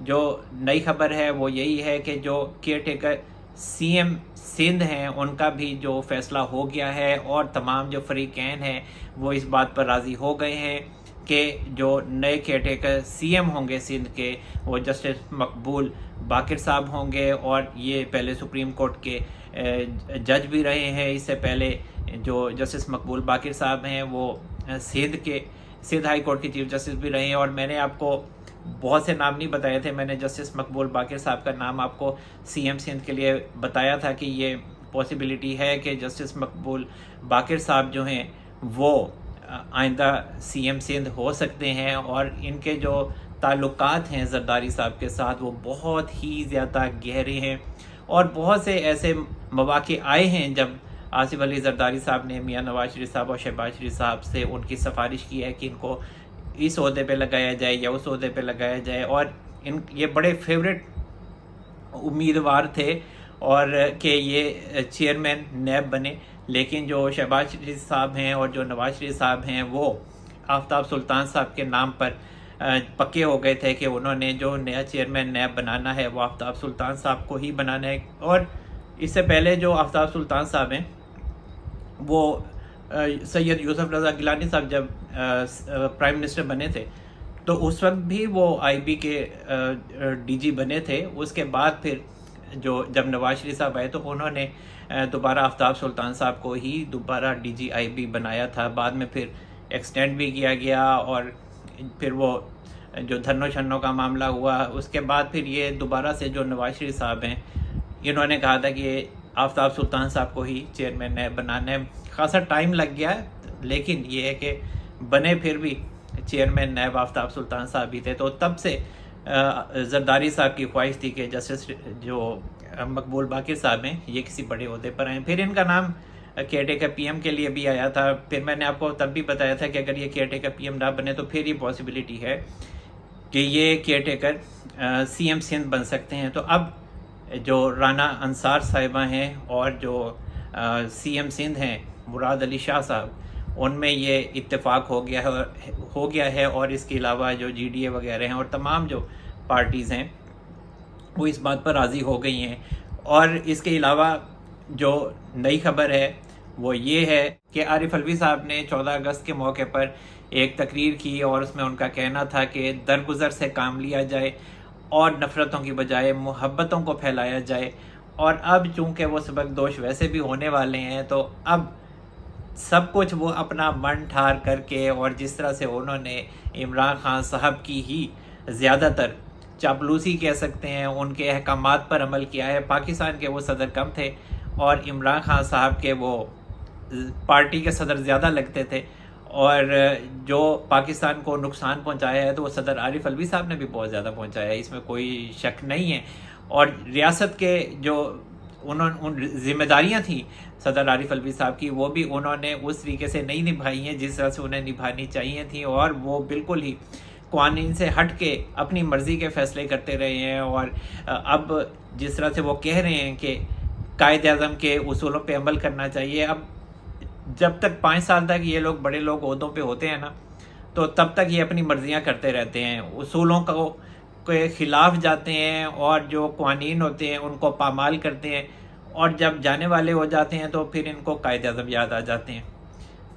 جو نئی خبر ہے وہ یہی ہے کہ جو caretaker C M Sindh ہیں ان کا بھی جو فیصلہ ہو گیا ہے، اور تمام جو فریقین ہیں وہ اس بات پر راضی ہو گئے ہیں کہ جو نئے کیئر ٹیکر سی ایم ہوں گے سندھ کے وہ جسٹس مقبول باقر صاحب ہوں گے، اور یہ پہلے سپریم کورٹ کے جج بھی رہے ہیں۔ اس سے پہلے جو جسٹس مقبول باقر صاحب ہیں وہ سندھ ہائی کورٹ کے چیف جسٹس بھی رہے ہیں، اور میں نے آپ کو بہت سے نام نہیں بتائے تھے، میں نے جسٹس مقبول باقر صاحب کا نام آپ کو سی ایم سندھ کے لیے بتایا تھا کہ یہ پاسبلٹی ہے کہ جسٹس مقبول باقر صاحب جو ہیں وہ آئندہ سی ایم سندھ ہو سکتے ہیں، اور ان کے جو تعلقات ہیں زرداری صاحب کے ساتھ وہ بہت ہی زیادہ گہرے ہیں، اور بہت سے ایسے مواقع آئے ہیں جب آصف علی زرداری صاحب نے میاں نواز شریف صاحب اور شہباز شریف صاحب سے ان کی سفارش کی ہے کہ ان کو اس عہدے پہ لگایا جائے یا اس عہدے پہ لگایا جائے، اور یہ بڑے فیوریٹ امیدوار تھے اور کہ یہ چیئرمین نیب بنے، لیکن جو شہباز شریف صاحب ہیں اور جو نواز شریف صاحب ہیں وہ آفتاب سلطان صاحب کے نام پر پکے ہو گئے تھے کہ انہوں نے جو نیا چیئرمین نیب بنانا ہے وہ آفتاب سلطان صاحب کو ہی بنانا ہے۔ اور اس سے پہلے جو آفتاب سلطان صاحب ہیں وہ سید یوسف رضا گیلانی صاحب جب پرائم منسٹر بنے تھے تو اس وقت بھی وہ آئی بی کے ڈی جی بنے تھے۔ اس کے بعد پھر جب نواز شریف صاحب آئے تو انہوں نے دوبارہ آفتاب سلطان صاحب کو ہی دوبارہ ڈی جی آئی بی بنایا تھا، بعد میں پھر ایکسٹینڈ بھی کیا گیا، اور پھر وہ جو دھنو چھنوں کا معاملہ ہوا اس کے بعد پھر یہ دوبارہ سے جو نواز شریف صاحب ہیں انہوں نے کہا تھا کہ آفتاب سلطان صاحب کو ہی چیئرمین نیب بنانا ہے۔ خاصا ٹائم لگ گیا لیکن یہ ہے کہ بنے پھر بھی چیئرمین نیب آفتاب سلطان صاحب ہی تھے۔ تو تب سے زرداری صاحب کی خواہش تھی کہ جسٹس جو مقبول باقر صاحب ہیں یہ کسی بڑے عہدے پر آئیں۔ پھر ان کا نام کیئر ٹیکر پی ایم کے لیے بھی آیا تھا، پھر میں نے آپ کو تب بھی بتایا تھا کہ اگر یہ کیئر ٹیکر پی ایم نہ بنے تو پھر یہ پاسبلٹی ہے کہ یہ caretaker C M Sindh بن سکتے ہیں۔ تو اب جو رانا انصار صاحبہ ہیں اور جو سی ایم سندھ ہیں مراد علی شاہ صاحب، ان میں یہ اتفاق ہو گیا ہے، اور اس کے علاوہ جو جی ڈی اے وغیرہ ہیں اور تمام جو پارٹیز ہیں وہ اس بات پر راضی ہو گئی ہیں۔ اور اس کے علاوہ جو نئی خبر ہے وہ یہ ہے کہ عارف علوی صاحب نے 14 اگست کے موقع پر ایک تقریر کی اور اس میں ان کا کہنا تھا کہ درگزر سے کام لیا جائے اور نفرتوں کی بجائے محبتوں کو پھیلایا جائے، اور اب چونکہ وہ سبق دوش ویسے بھی ہونے والے ہیں تو اب سب کچھ وہ اپنا من ٹھار کر کے، اور جس طرح سے انہوں نے عمران خان صاحب کی ہی زیادہ تر چاپلوسی کہہ سکتے ہیں ان کے احکامات پر عمل کیا ہے۔ پاکستان کے وہ صدر کم تھے اور عمران خان صاحب کے وہ پارٹی کے صدر زیادہ لگتے تھے، اور جو پاکستان کو نقصان پہنچایا ہے تو وہ صدر عارف علوی صاحب نے بھی بہت زیادہ پہنچایا ہے، اس میں کوئی شک نہیں ہے۔ اور ریاست کے جو ان ذمہ داریاں تھیں صدر عارف علوی صاحب کی وہ بھی انہوں نے اس طریقے سے نہیں نبھائی ہیں جس طرح سے انہیں نبھانی چاہیے تھیں، اور وہ بالکل ہی قوانین سے ہٹ کے اپنی مرضی کے فیصلے کرتے رہے ہیں۔ اور اب جس طرح سے وہ کہہ رہے ہیں کہ قائد اعظم کے اصولوں پہ عمل کرنا چاہیے، اب جب تک 5 سال تک یہ لوگ بڑے لوگ عہدوں پہ ہوتے ہیں نا تو تب تک یہ اپنی مرضیاں کرتے رہتے ہیں، اصولوں کے خلاف جاتے ہیں، اور جو قوانین ہوتے ہیں ان کو پامال کرتے ہیں، اور جب جانے والے ہو جاتے ہیں تو پھر ان کو قائد اعظم یاد آ جاتے ہیں۔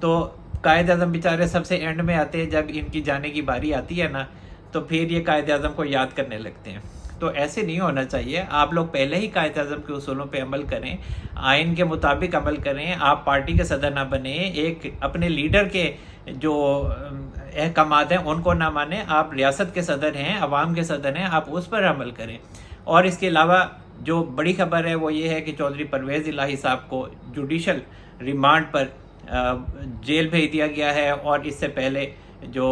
تو قائد اعظم بیچارے سب سے اینڈ میں آتے ہیں، جب ان کی جانے کی باری آتی ہے نا تو پھر یہ قائد اعظم کو یاد کرنے لگتے ہیں۔ تو ایسے نہیں ہونا چاہیے، آپ لوگ پہلے ہی قائد اعظم کے اصولوں پہ عمل کریں، آئین کے مطابق عمل کریں، آپ پارٹی کے صدر نہ بنیں، ایک اپنے لیڈر کے جو احکامات ہیں ان کو نہ مانیں، آپ ریاست کے صدر ہیں، عوام کے صدر ہیں، آپ اس پر عمل کریں۔ اور اس کے علاوہ جو بڑی خبر ہے وہ یہ ہے کہ چودھری پرویز الہی صاحب کو جوڈیشل ریمانڈ پر جیل بھیج دیا گیا ہے، اور اس سے پہلے جو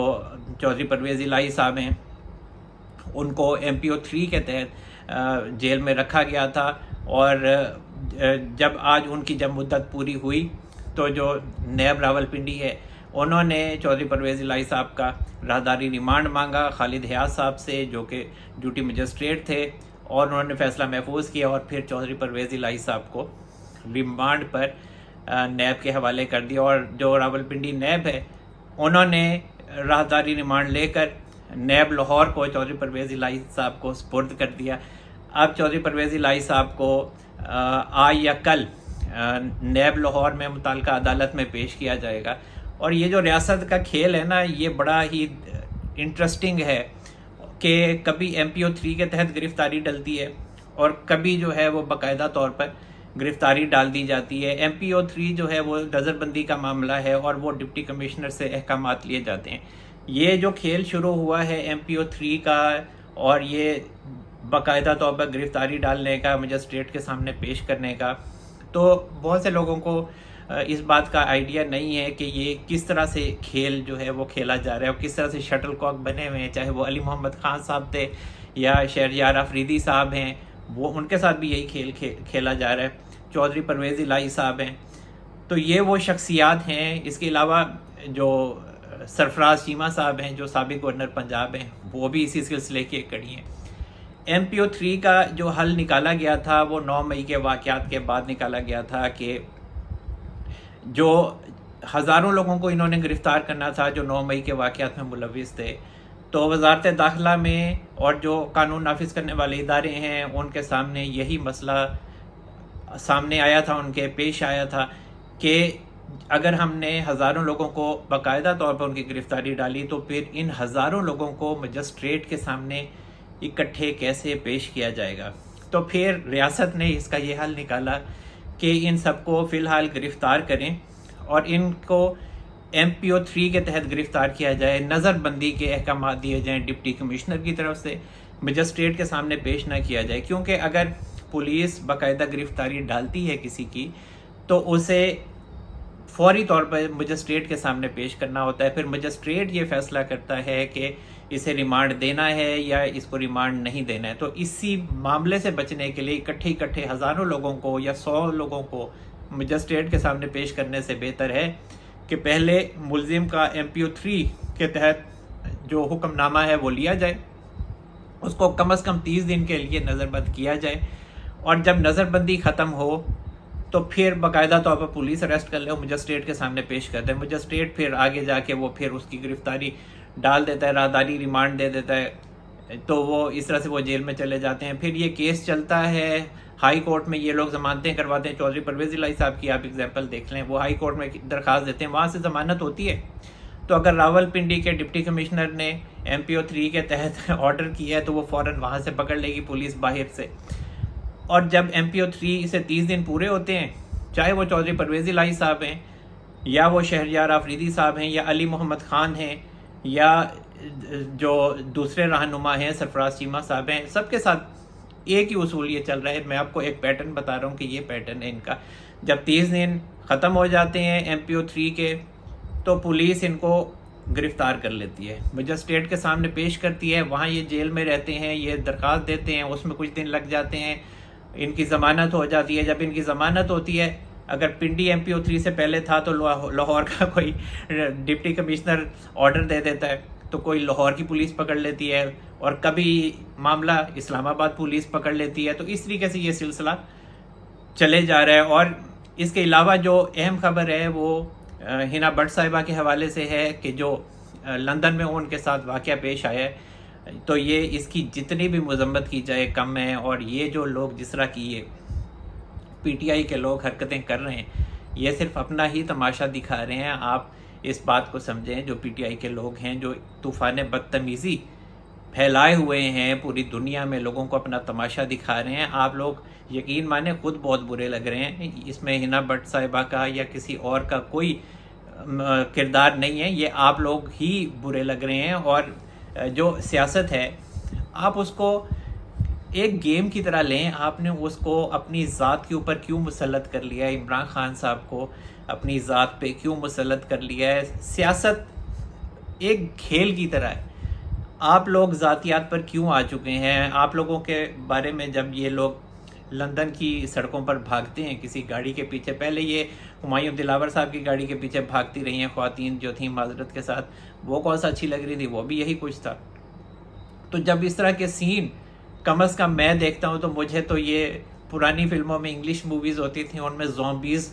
چودھری پرویز الہی صاحب ہیں ان کو ایم پی او 3 کے تحت جیل میں رکھا گیا تھا، اور جب آج ان کی جب مدت پوری ہوئی تو جو نیب راولپنڈی ہے انہوں نے چودھری پرویز الہی صاحب کا راہداری ریمانڈ مانگا خالد حیات صاحب سے جو کہ ڈیوٹی مجسٹریٹ تھے، اور انہوں نے فیصلہ محفوظ کیا اور پھر چودھری پرویز الہی صاحب کو ریمانڈ پر نیب کے حوالے کر دیا۔ اور جو راولپنڈی نیب ہے انہوں نے راہداری ریمانڈ لے کر نیب لاہور کو چودھری پرویز الہی صاحب کو سپرد کر دیا. اب چودھری پرویز الہی صاحب کو آج یا کل نیب لاہور میں متعلقہ عدالت میں پیش کیا جائے گا. اور یہ جو ریاست کا کھیل ہے نا، یہ بڑا ہی انٹرسٹنگ ہے کہ کبھی ایم پی او 3 کے تحت گرفتاری ڈلتی ہے اور کبھی جو ہے وہ باقاعدہ طور پر گرفتاری ڈال دی جاتی ہے. ایم پی او 3 جو ہے وہ نظر بندی کا معاملہ ہے اور وہ ڈپٹی کمشنر سے احکامات لیے جاتے ہیں. یہ جو کھیل شروع ہوا ہے ایم پی او 3 کا اور یہ باقاعدہ طور پر گرفتاری ڈالنے کا، مجسٹریٹ کے سامنے پیش کرنے کا، تو بہت سے لوگوں کو اس بات کا آئیڈیا نہیں ہے کہ یہ کس طرح سے کھیل جو ہے وہ کھیلا جا رہا ہے اور کس طرح سے شٹل کاک بنے ہوئے ہیں. چاہے وہ علی محمد خان صاحب تھے یا شہریار آفریدی صاحب ہیں، وہ ان کے ساتھ بھی یہی کھیل کھیلا جا رہا ہے. چودھری پرویز الہی صاحب ہیں. تو یہ وہ شخصیات ہیں. اس کے علاوہ جو سرفراز چیمہ صاحب ہیں جو سابق گورنر پنجاب ہیں، وہ بھی اسی سلسلے کی ایک کڑی ہیں. ایم پی او 3 کا جو حل نکالا گیا تھا وہ 9 مئی کے واقعات کے بعد نکالا گیا تھا کہ جو ہزاروں لوگوں کو انہوں نے گرفتار کرنا تھا جو 9 مئی کے واقعات میں ملوث تھے، تو وزارت داخلہ میں اور جو قانون نافذ کرنے والے ادارے ہیں ان کے سامنے یہی مسئلہ سامنے آیا تھا، ان کے پیش آیا تھا کہ اگر ہم نے ہزاروں لوگوں کو باقاعدہ طور پر ان کی گرفتاری ڈالی تو پھر ان ہزاروں لوگوں کو مجسٹریٹ کے سامنے اکٹھے کیسے پیش کیا جائے گا. تو پھر ریاست نے اس کا یہ حل نکالا کہ ان سب کو فی الحال گرفتار کریں اور ان کو ایم پی او 3 کے تحت گرفتار کیا جائے. نظر بندی کے احکامات دیے جائیں ڈپٹی کمشنر کی طرف سے، مجسٹریٹ کے سامنے پیش نہ کیا جائے. کیونکہ اگر پولیس باقاعدہ گرفتاری ڈالتی ہے کسی کی تو اسے فوری طور پر مجسٹریٹ کے سامنے پیش کرنا ہوتا ہے. پھر مجسٹریٹ یہ فیصلہ کرتا ہے کہ اسے ریمانڈ دینا ہے یا اس کو ریمانڈ نہیں دینا ہے. تو اسی معاملے سے بچنے کے لیے اکٹھے ہزاروں لوگوں کو یا 100 لوگوں کو مجسٹریٹ کے سامنے پیش کرنے سے بہتر ہے کہ پہلے ملزم کا ایم پی او 3 کے تحت جو حکم نامہ ہے وہ لیا جائے، اس کو کم از کم 30 دن کے لیے نظر بند کیا جائے، اور جب نظر بندی ختم ہو تو پھر باقاعدہ طور پر پولیس اریسٹ کر لے اور مجسٹریٹ کے سامنے پیش کر دے. مجسٹریٹ پھر آگے جا کے وہ پھر اس کی گرفتاری ڈال دیتا ہے، راہداری ریمانڈ دے دیتا ہے، تو وہ اس طرح سے وہ جیل میں چلے جاتے ہیں. پھر یہ کیس چلتا ہے ہائی کورٹ میں، یہ لوگ ضمانتیں کرواتے ہیں. چودھری پرویز الہی صاحب کی آپ ایگزامپل دیکھ لیں، وہ ہائی کورٹ میں درخواست دیتے ہیں، وہاں سے ضمانت ہوتی ہے. تو اگر راول پنڈی کے ڈپٹی کمشنر نے ایم پی او 3 کے تحت آرڈر کیا ہے تو وہ فوراً وہاں سے پکڑ لے گی پولیس باہر سے. اور جب ایم پی او 3 سے 30 دن پورے ہوتے ہیں، چاہے وہ چودھری پرویز الہی صاحب ہیں یا وہ شہریار آفریدی صاحب ہیں یا علی محمد خان ہیں یا جو دوسرے رہنما ہیں سرفراز چیمہ صاحب ہیں، سب کے ساتھ ایک ہی اصول یہ چل رہا ہے. میں آپ کو ایک پیٹرن بتا رہا ہوں کہ یہ پیٹرن ہے ان کا. جب 30 دن ختم ہو جاتے ہیں ایم پی او 3 کے تو پولیس ان کو گرفتار کر لیتی ہے، مجسٹریٹ کے سامنے پیش کرتی ہے، وہاں یہ جیل میں رہتے ہیں، یہ درخواست دیتے ہیں، اس میں کچھ دن لگ جاتے ہیں، ان کی ضمانت ہو جاتی ہے. جب ان کی ضمانت ہوتی ہے، اگر پنڈی ایم پی او 3 سے پہلے تھا تو لاہور کا کوئی ڈپٹی کمشنر آرڈر دے دیتا ہے تو کوئی لاہور کی پولیس پکڑ لیتی ہے، اور کبھی معاملہ اسلام آباد پولیس پکڑ لیتی ہے. تو اس طریقے سے یہ سلسلہ چلے جا رہا ہے. اور اس کے علاوہ جو اہم خبر ہے وہ ہنا بٹ صاحبہ کے حوالے سے ہے کہ جو لندن میں ان کے ساتھ واقعہ پیش آیا ہے، تو یہ اس کی جتنی بھی مذمت کی جائے کم ہے. اور یہ جو لوگ جس طرح کی یہ پی ٹی آئی کے لوگ حرکتیں کر رہے ہیں، یہ صرف اپنا ہی تماشا دکھا رہے ہیں. آپ اس بات کو سمجھیں، جو پی ٹی آئی کے لوگ ہیں جو طوفان بدتمیزی پھیلائے ہوئے ہیں پوری دنیا میں، لوگوں کو اپنا تماشا دکھا رہے ہیں، آپ لوگ یقین مانیں خود بہت برے لگ رہے ہیں. اس میں ہنا بٹ صاحبہ کا یا کسی اور کا کوئی کردار نہیں ہے، یہ آپ لوگ ہی برے لگ رہے ہیں. اور جو سیاست ہے آپ اس کو ایک گیم کی طرح لیں. آپ نے اس کو اپنی ذات کے اوپر کیوں مسلط کر لیا ہے؟ عمران خان صاحب کو اپنی ذات پہ کیوں مسلط کر لیا ہے؟ سیاست ایک کھیل کی طرح ہے. آپ لوگ ذاتیات پر کیوں آ چکے ہیں؟ آپ لوگوں کے بارے میں جب یہ لوگ لندن کی سڑکوں پر بھاگتے ہیں کسی گاڑی کے پیچھے، پہلے یہ ہمایوں دلاور صاحب کی گاڑی کے پیچھے بھاگتی رہی ہیں خواتین جو تھیں معذرت کے ساتھ، وہ کون سا اچھی لگ رہی تھی؟ وہ بھی یہی کچھ تھا. تو جب اس طرح کے سین کم از کم میں دیکھتا ہوں تو مجھے تو یہ پرانی فلموں میں انگلش موویز ہوتی تھیں ان میں زومبیز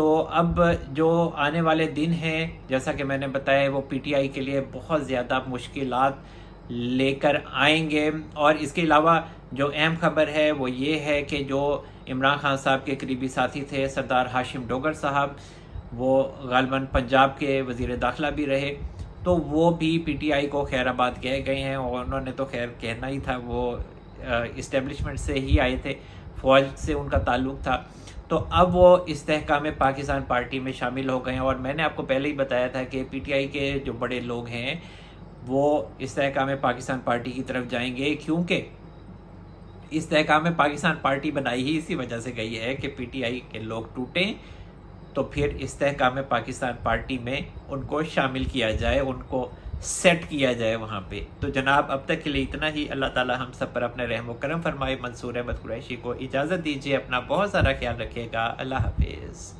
تو اب جو آنے والے دن ہیں جیسا کہ میں نے بتایا وہ پی ٹی آئی کے لیے بہت زیادہ مشکلات لے کر آئیں گے. اور اس کے علاوہ جو اہم خبر ہے وہ یہ ہے کہ جو عمران خان صاحب کے قریبی ساتھی تھے سردار ہاشم ڈوگر صاحب، وہ غالباً پنجاب کے وزیر داخلہ بھی رہے، تو وہ بھی پی ٹی آئی کو خیر آباد کہہ گئے ہیں. اور انہوں نے تو خیر کہنا ہی تھا، وہ اسٹیبلشمنٹ سے ہی آئے تھے، فوج سے ان کا تعلق تھا. تو اب وہ استحکام پاکستان پارٹی میں شامل ہو گئے ہیں. اور میں نے آپ کو پہلے ہی بتایا تھا کہ پی ٹی آئی کے جو بڑے لوگ ہیں وہ استحکام پاکستان پارٹی کی طرف جائیں گے، کیونکہ استحکام پاکستان پارٹی بنائی ہی اسی وجہ سے گئی ہے کہ پی ٹی آئی کے لوگ ٹوٹیں تو پھر استحکام پاکستان پارٹی میں ان کو شامل کیا جائے، ان کو سیٹ کیا جائے وہاں پہ. تو جناب اب تک کے لیے اتنا ہی. اللہ تعالی ہم سب پر اپنے رحم و کرم فرمائے. منصور احمد قریشی کو اجازت دیجیے. اپنا بہت سارا خیال رکھیے گا. اللہ حافظ.